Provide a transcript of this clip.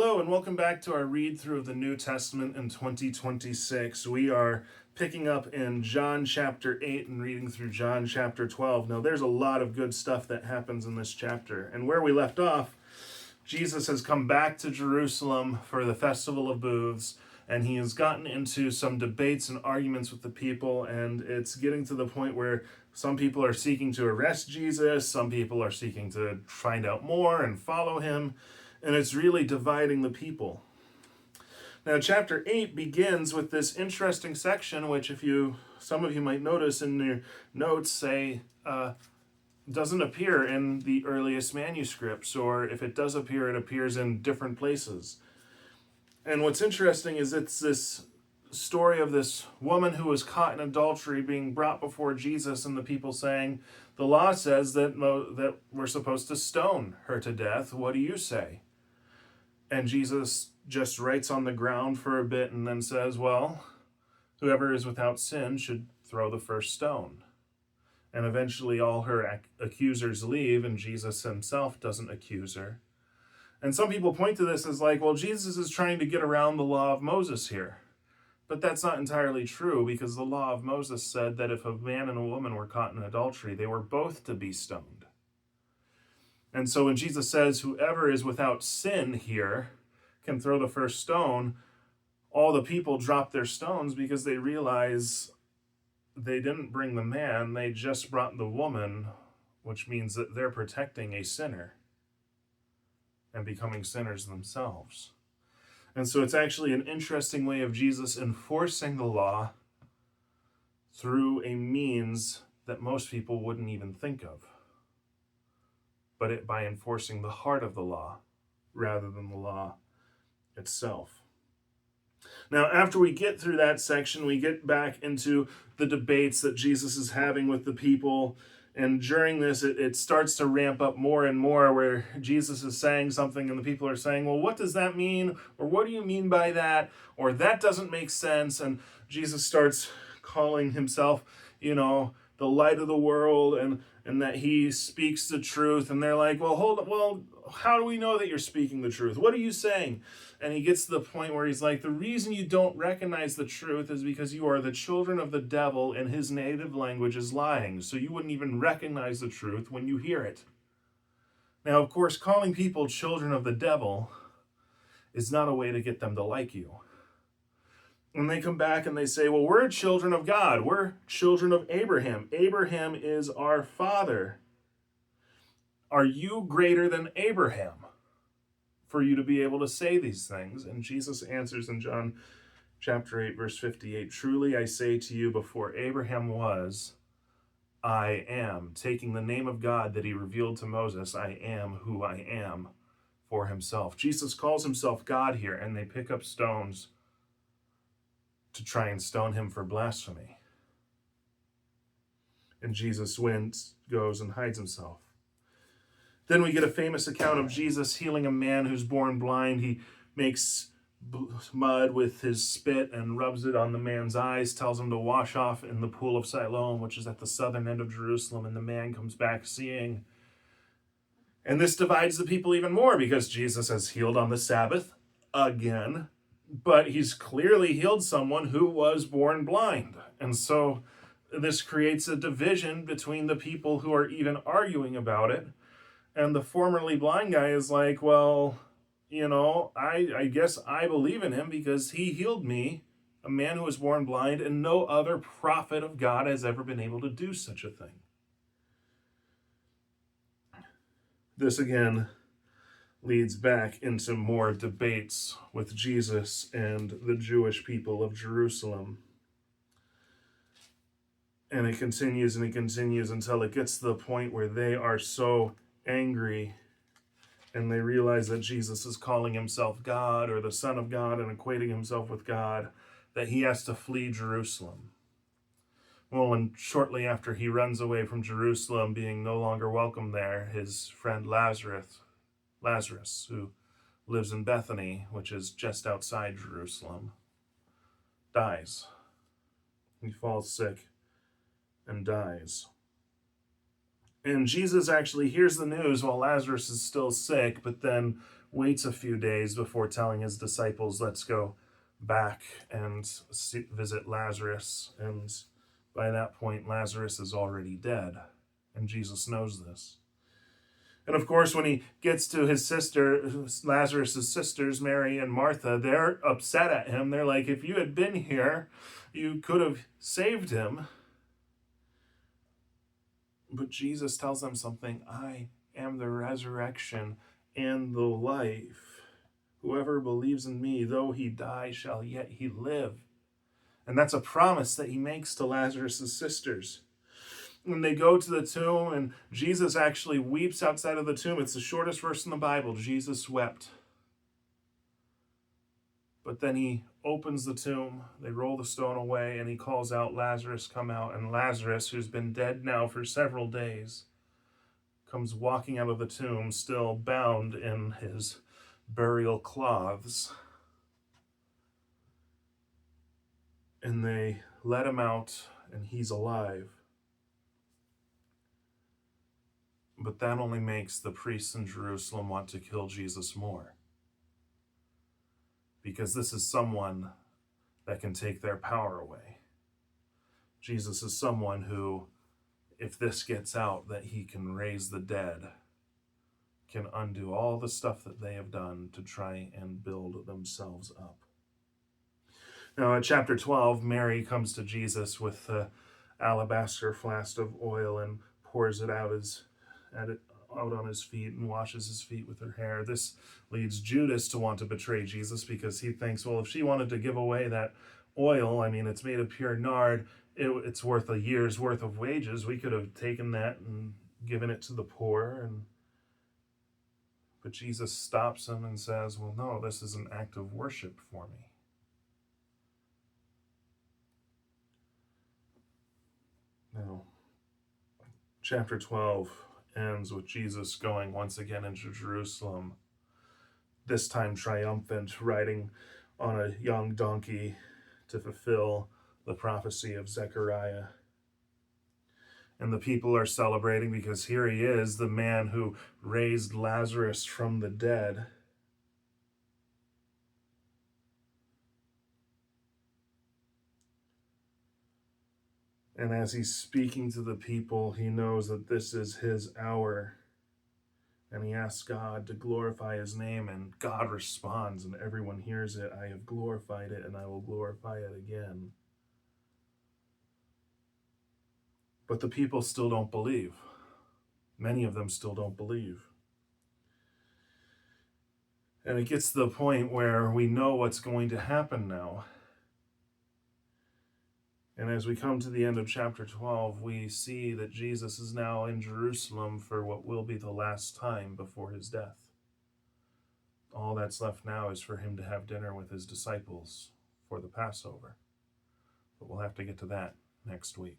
Hello, and welcome back to our read through of the New Testament in 2026. We are picking up in John chapter 8 and reading through John chapter 12. Now, there's a lot of good stuff that happens in this chapter. And where we left off, Jesus has come back to Jerusalem for the Festival of Booths, and he has gotten into some debates and arguments with the people, and it's getting to the point where some people are seeking to arrest Jesus, some people are seeking to find out more and follow him, and it's really dividing the people. Now, chapter 8 begins with this interesting section, which some of you might notice in your notes, say, doesn't appear in the earliest manuscripts, or if it does appear, it appears in different places. And what's interesting is it's this story of this woman who was caught in adultery being brought before Jesus, and the people saying, the law says that we're supposed to stone her to death. What do you say? And Jesus just writes on the ground for a bit and then says, well, whoever is without sin should throw the first stone. And eventually all her accusers leave, and Jesus himself doesn't accuse her. And some people point to this as like, well, Jesus is trying to get around the law of Moses here. But that's not entirely true, because the law of Moses said that if a man and a woman were caught in adultery, they were both to be stoned. And so when Jesus says, whoever is without sin here can throw the first stone, all the people drop their stones because they realize they didn't bring the man, they just brought the woman, which means that they're protecting a sinner and becoming sinners themselves. And so it's actually an interesting way of Jesus enforcing the law through a means that most people wouldn't even think of, but by enforcing the heart of the law rather than the law itself. Now, after we get through that section, we get back into the debates that Jesus is having with the people. And during this, it starts to ramp up more and more, where Jesus is saying something and the people are saying, well, what does that mean? Or what do you mean by that? Or that doesn't make sense. And Jesus starts calling himself, the light of the world, and that he speaks the truth. And they're like, well, how do we know that you're speaking the truth? What are you saying? And he gets to the point where he's like, the reason you don't recognize the truth is because you are the children of the devil, and his native language is lying. So you wouldn't even recognize the truth when you hear it. Now, of course, calling people children of the devil is not a way to get them to like you. And they come back and they say, well, we're children of God. We're children of Abraham. Abraham is our father. Are you greater than Abraham for you to be able to say these things? And Jesus answers in John chapter 8, verse 58, truly I say to you, before Abraham was, I am. Taking the name of God that he revealed to Moses, I am who I am, for himself. Jesus calls himself God here, and they pick up stones to try and stone him for blasphemy. And Jesus goes and hides himself. Then we get a famous account of Jesus healing a man who's born blind. He makes mud with his spit and rubs it on the man's eyes, tells him to wash off in the pool of Siloam, which is at the southern end of Jerusalem, and the man comes back seeing. And this divides the people even more, because Jesus has healed on the Sabbath again, but he's clearly healed someone who was born blind. And so this creates a division between the people who are even arguing about it. And the formerly blind guy is like, well, I guess I believe in him because he healed me, a man who was born blind, and no other prophet of God has ever been able to do such a thing. This again leads back into more debates with Jesus and the Jewish people of Jerusalem. And it continues until it gets to the point where they are so angry and they realize that Jesus is calling himself God or the Son of God and equating himself with God, that he has to flee Jerusalem. Well, and shortly after he runs away from Jerusalem, being no longer welcome there, his friend Lazarus, who lives in Bethany, which is just outside Jerusalem, dies. He falls sick and dies. And Jesus actually hears the news while Lazarus is still sick, but then waits a few days before telling his disciples, let's go back and visit Lazarus. And by that point, Lazarus is already dead, and Jesus knows this. And of course, when he gets to his sister, Lazarus' sisters, Mary and Martha, they're upset at him. They're like, if you had been here, you could have saved him. But Jesus tells them something. I am the resurrection and the life. Whoever believes in me, though he die, shall yet he live. And that's a promise that he makes to Lazarus' sisters. When they go to the tomb, and Jesus actually weeps outside of the tomb. It's the shortest verse in the Bible. Jesus wept. But then he opens the tomb, they roll the stone away, and he calls out, Lazarus, come out. And Lazarus, who's been dead now for several days, comes walking out of the tomb, still bound in his burial cloths. And they let him out, and he's alive. But that only makes the priests in Jerusalem want to kill Jesus more. Because this is someone that can take their power away. Jesus is someone who, if this gets out, that he can raise the dead, can undo all the stuff that they have done to try and build themselves up. Now, in chapter 12, Mary comes to Jesus with the alabaster flask of oil and pours it out on his feet and washes his feet with her hair. This leads Judas to want to betray Jesus because he thinks, well, if she wanted to give away that oil, I mean, it's made of pure nard, it's worth a year's worth of wages. We could have taken that and given it to the poor. But Jesus stops him and says, well, no, this is an act of worship for me. Now, chapter 12 ends with Jesus going once again into Jerusalem, this time triumphant, riding on a young donkey to fulfill the prophecy of Zechariah. And the people are celebrating because here he is, the man who raised Lazarus from the dead. And as he's speaking to the people, he knows that this is his hour. And he asks God to glorify his name, and God responds, and everyone hears it. I have glorified it, and I will glorify it again. But the people still don't believe. Many of them still don't believe. And it gets to the point where we know what's going to happen now. And as we come to the end of chapter 12, we see that Jesus is now in Jerusalem for what will be the last time before his death. All that's left now is for him to have dinner with his disciples for the Passover. But we'll have to get to that next week.